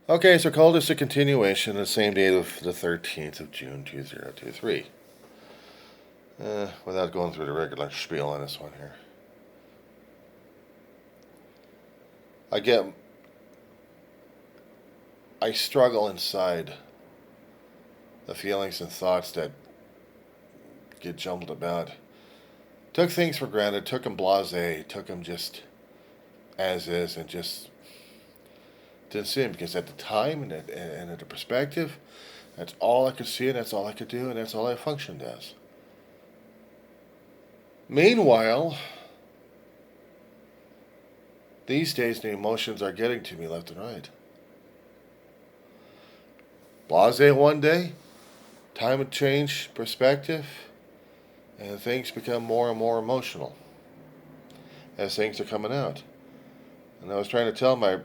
Okay, so call this a continuation, the same date of the 13th of June 2023. Without going through the regular spiel on this one here. I get, I struggle inside the feelings and thoughts that get jumbled about. Took things for granted, took them blase, took them just as is, and just didn't see them because at the time and at the perspective, that's all I could see and that's all I could do and that's all I functioned as. Meanwhile, these days the emotions are getting to me left and right. Blase one day, time of change, perspective, and things become more and more emotional as things are coming out. And I was trying to tell my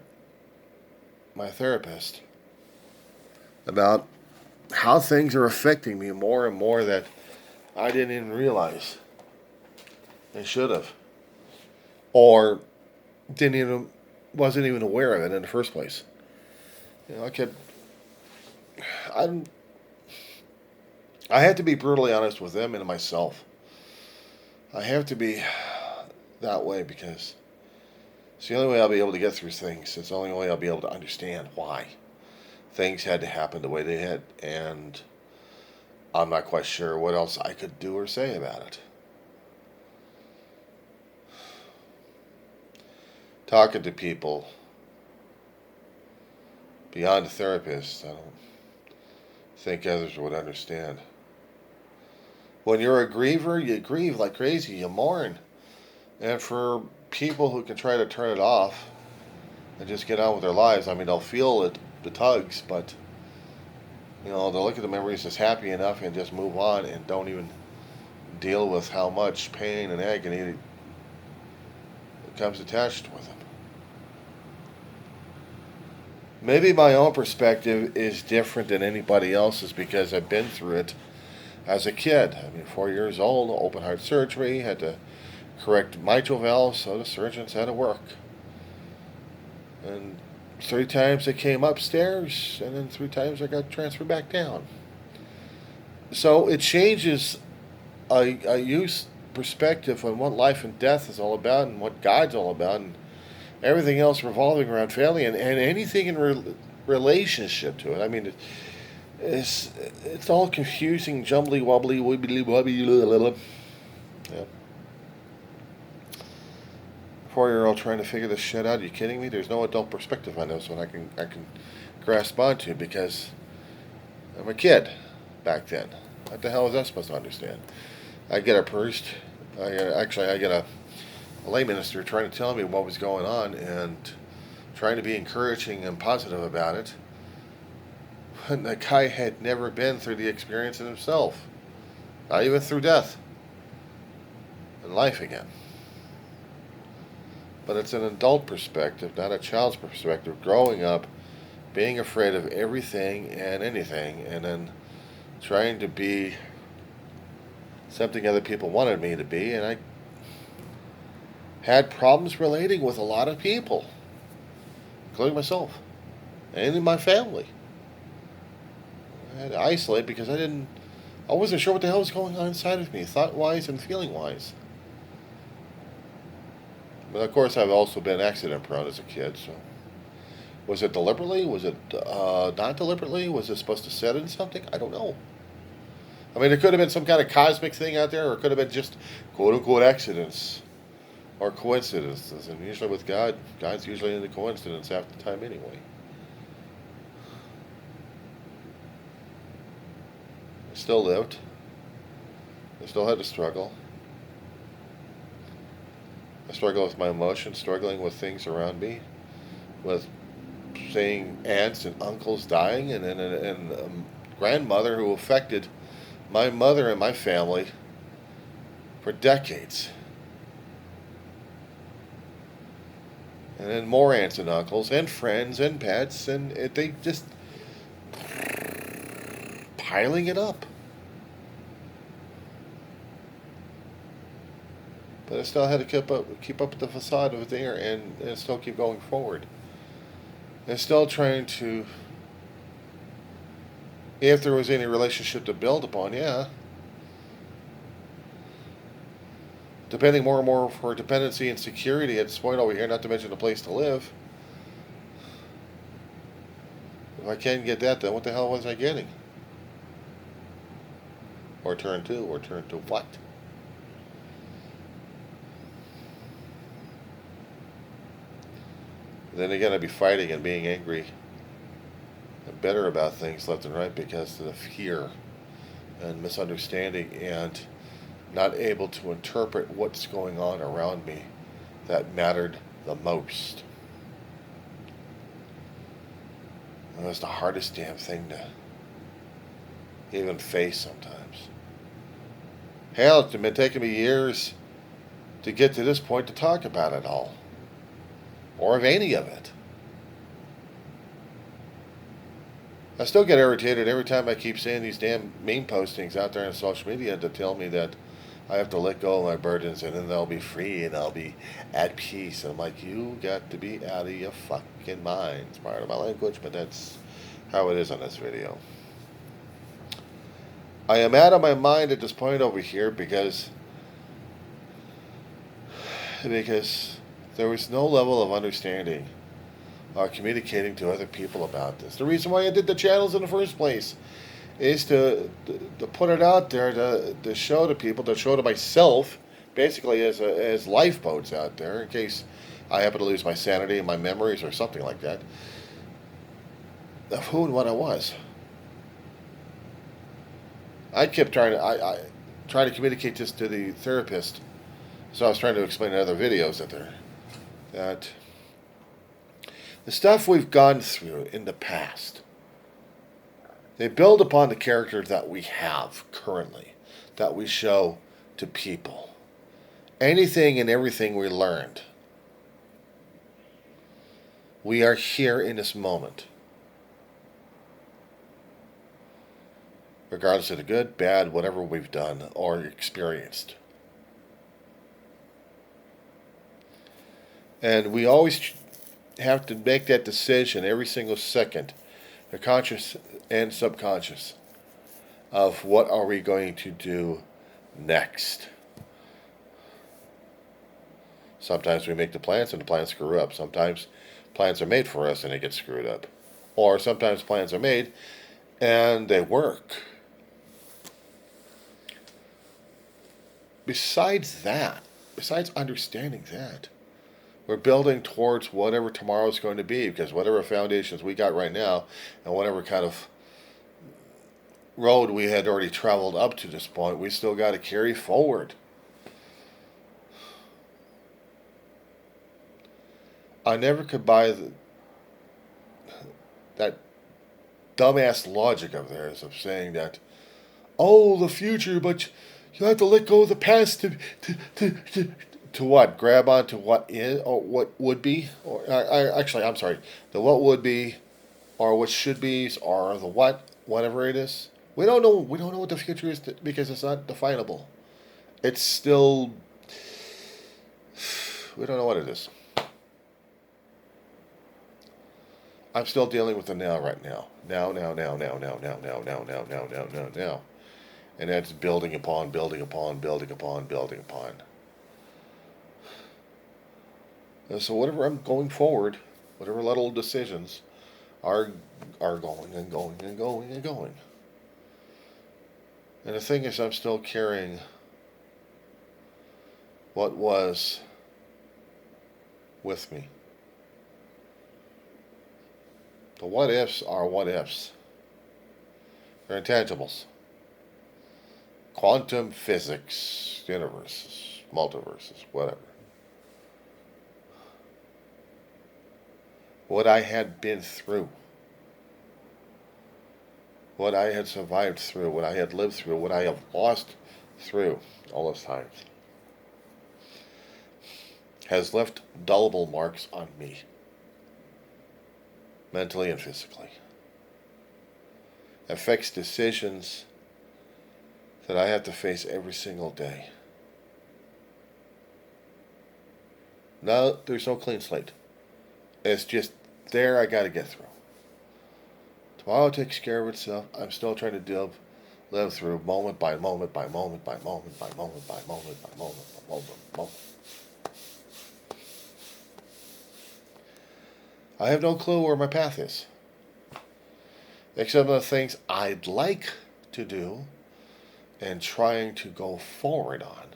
therapist about how things are affecting me more and more that I didn't even realize I should have, or didn't even wasn't even aware of it in the first place. I I had to be brutally honest with them and myself. I have to be that way because it's the only way I'll be able to get through things. It's the only way I'll be able to understand why things had to happen the way they had, and I'm not quite sure what else I could do or say about it. Talking to people beyond a therapist, I don't think others would understand. When you're a griever, you grieve like crazy, you mourn. And for people who can try to turn it off and just get on with their lives, I mean, they'll feel it, the tugs, but they'll look at the memories as happy enough and just move on and don't even deal with how much pain and agony comes attached with them. Maybe my own perspective is different than anybody else's because I've been through it as a kid. I mean, 4 years old, open heart surgery, had to correct mitral valve, so the surgeons had to work. And 3 times I came upstairs, and then 3 times I got transferred back down. So it changes a youth's perspective on what life and death is all about and what God's all about, and everything else revolving around family and anything in relationship to it. I mean, it's all confusing, jumbly, wobbly, wibbly, wobbly. Yeah. 4-year-old trying to figure this shit out. Are you kidding me? There's no adult perspective on this one I can grasp onto because I'm a kid back then. What the hell was I supposed to understand? I get a priest. I get a lay minister trying to tell me what was going on and trying to be encouraging and positive about it. And the guy had never been through the experience in himself, not even through death and life again. But it's an adult perspective, not a child's perspective, growing up, being afraid of everything and anything, and then trying to be something other people wanted me to be, and I had problems relating with a lot of people, including myself and in my family. I had to isolate because I wasn't sure what the hell was going on inside of me, thought wise and feeling wise. But of course, I've also been accident prone as a kid, so. Was it deliberately? Was it not deliberately? Was it supposed to set in something? I don't know. I mean, it could have been some kind of cosmic thing out there, or it could have been just quote unquote accidents or coincidences. And usually with God, God's usually into coincidence half the time anyway. I still lived. I still had to struggle. I struggle with my emotions, struggling with things around me, with seeing aunts and uncles dying, and grandmother who affected my mother and my family for decades. And then more aunts and uncles and friends and pets, and they just piling it up. But I still had to keep up with the facade of it there and still keep going forward. and still trying to, if there was any relationship to build upon, yeah. Depending more and more for dependency and security at this point over here, not to mention a place to live. If I can't get that, then what the hell was I getting? Or turn to what? Then again, I'd be fighting and being angry and bitter about things left and right because of the fear and misunderstanding and not able to interpret what's going on around me that mattered the most. And that's the hardest damn thing to even face sometimes. Hell, it's been taking me years to get to this point to talk about it all. Or of any of it. I still get irritated every time I keep seeing these damn meme postings out there on social media to tell me that I have to let go of my burdens and then they'll be free and I'll be at peace. And I'm like, you got to be out of your fucking mind. It's part of my language, but that's how it is on this video. I am out of my mind at this point over here because there was no level of understanding or communicating to other people about this. The reason why I did the channels in the first place is to put it out there, to show to people, to show to myself, basically as lifeboats out there, in case I happen to lose my sanity and my memories or something like that, of who and what I was. I kept trying to communicate this to the therapist, so I was trying to explain in other videos that the stuff we've gone through in the past, they build upon the character that we have currently, that we show to people. Anything and everything we learned. We are here in this moment. Regardless of the good, bad, whatever we've done or experienced. And we always have to make that decision every single second, the conscious and subconscious, of what are we going to do next. Sometimes we make the plans and the plans screw up. Sometimes plans are made for us and they get screwed up. Or sometimes plans are made and they work. Besides understanding that, we're building towards whatever tomorrow is going to be, because whatever foundations we got right now and whatever kind of road we had already traveled up to this point, we still got to carry forward. I never could buy that dumbass logic of theirs of saying that, oh, the future, but you have to let go of the past to what? Grab onto what is or what would be, or I'm sorry, the what would be, or what should be, or the whatever it is. We don't know. We don't know what the future is because it's not definable. It's still. We don't know what it is. I'm still dealing with the now right now. Now. And that's building upon. And so whatever I'm going forward, whatever little decisions are going. And the thing is, I'm still carrying what was with me. The what ifs are what ifs. They're intangibles. Quantum physics, universes, multiverses, whatever. What I had been through, what I had survived through, what I had lived through, what I have lost through all those times, has left indelible marks on me, mentally and physically. Affects decisions that I have to face every single day. No, there's no clean slate. It's just there I got to get through. Tomorrow takes care of itself. I'm still trying to live through moment by moment by moment by moment by moment by moment by moment by moment. I have no clue where my path is, except for the things I'd like to do and trying to go forward on.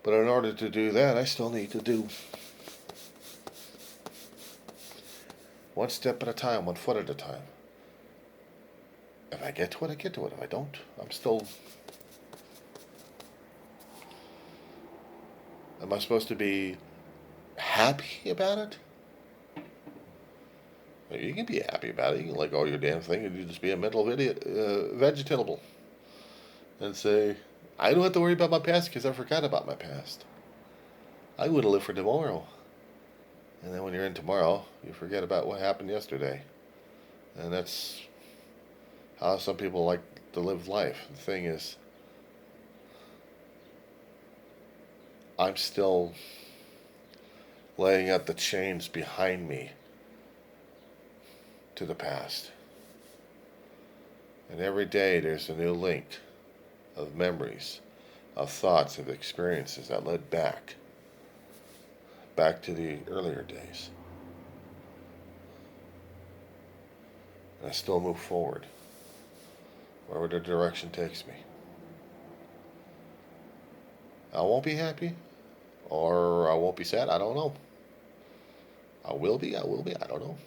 But in order to do that, I still need to do one step at a time, 1 foot at a time. If I get to it, I get to it. If I don't, I'm still. Am I supposed to be happy about it? You can be happy about it. You can let go of your damn thing and you just be a mental idiot, vegetable. And say, I don't have to worry about my past because I forgot about my past. I want to live for tomorrow. And then when you're in tomorrow, you forget about what happened yesterday. And that's how some people like to live life. The thing is, I'm still laying out the chains behind me to the past. And every day there's a new link of memories, of thoughts, of experiences that led back to the earlier days. And I still move forward, wherever the direction takes me. I won't be happy, or I won't be sad, I don't know. I will be, I don't know.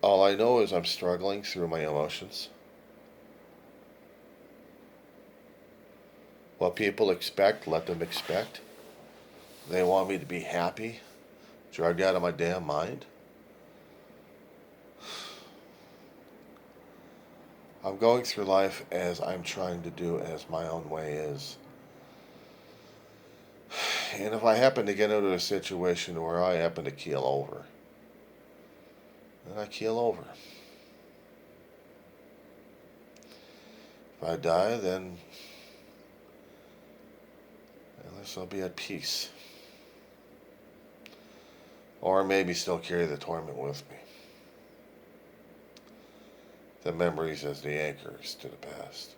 All I know is I'm struggling through my emotions. What people expect, let them expect. They want me to be happy, drugged out of my damn mind. I'm going through life as I'm trying to do as my own way is. And if I happen to get into a situation where I happen to keel over, then I keel over. If I die, then at least I'll be at peace. Or maybe still carry the torment with me. The memories as the anchors to the past.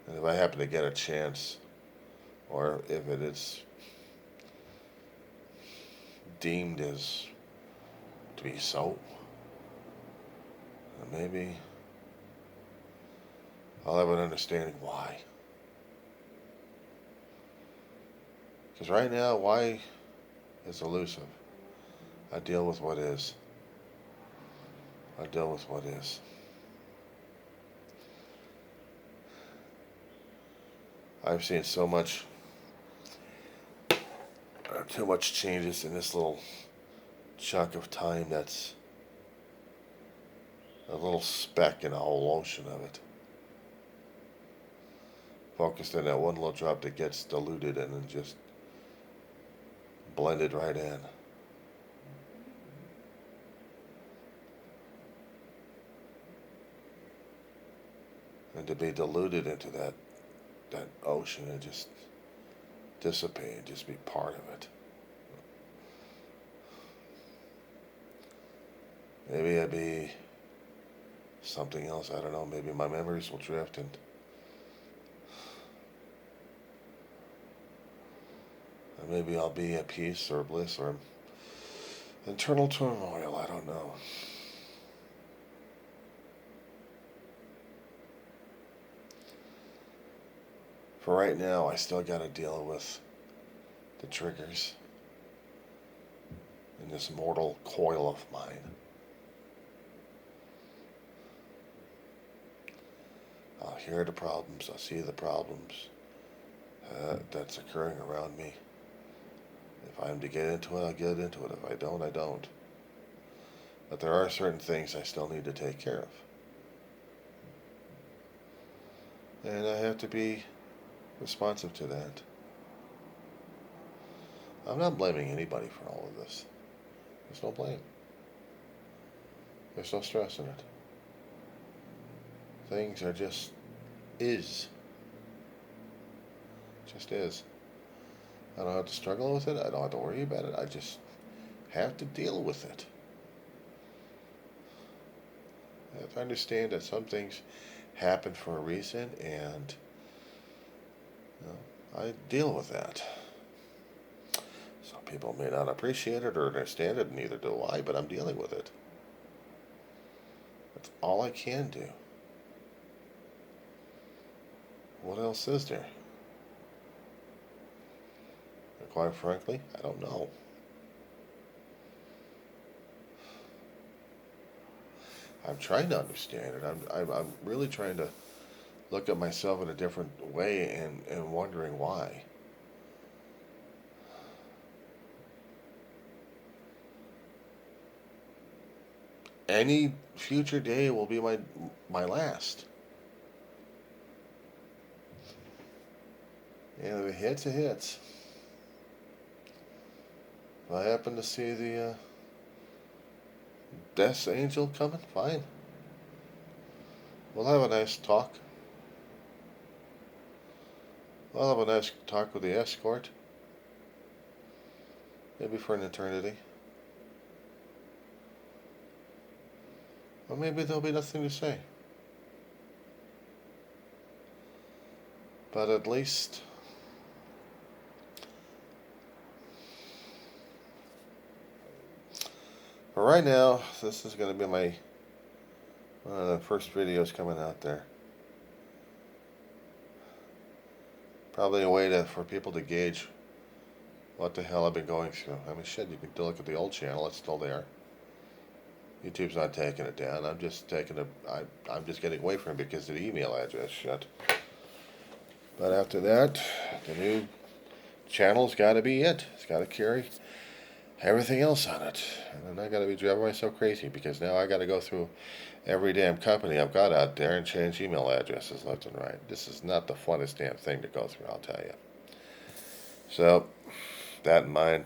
And if I happen to get a chance, or if it is deemed as to be so, then maybe I'll have an understanding why. Because right now, why is elusive. I deal with what is. I deal with what is. I've seen so much, too much changes in this little chunk of time that's a little speck in a whole ocean of it. Focused on that one little drop that gets diluted and then just blended right in. And to be diluted into that ocean and just dissipate and just be part of it. Maybe I'd be something else, I don't know, maybe my memories will drift and maybe I'll be at peace or bliss or internal turmoil, I don't know. For right now, I still got to deal with the triggers in this mortal coil of mine. I'll hear the problems, I'll see the problems that's occurring around me. If I'm to get into it, I'll get into it. If I don't, I don't. But there are certain things I still need to take care of. And I have to be responsive to that. I'm not blaming anybody for all of this. There's no blame. There's no stress in it. Things are just is. Just is. I don't have to struggle with it. I don't have to worry about it. I just have to deal with it. I have to understand that some things happen for a reason, and I deal with that. Some people may not appreciate it or understand it, neither do I, but I'm dealing with it. That's all I can do. What else is there? And quite frankly, I don't know. I'm trying to understand it. I'm really trying to look at myself in a different way and wondering why. Any future day will be my last. And if it hits, it hits. If I happen to see the death angel coming, fine. We'll have a nice talk. We'll have a nice talk with the escort. Maybe for an eternity. Or maybe there'll be nothing to say. But at least for right now, this is going to be my one of the first videos coming out there. Probably a way for people to gauge what the hell I've been going through. I mean, shit, you can look at the old channel; it's still there. YouTube's not taking it down. I'm just I'm just getting away from it because of the email address shut. But after that, the new channel's got to be it. It's got to carry everything else on it. And then I got to be driving myself crazy because now I got to go through every damn company I've got out there and change email addresses left and right. This is not the funnest damn thing to go through, I'll tell you. So, that in mind,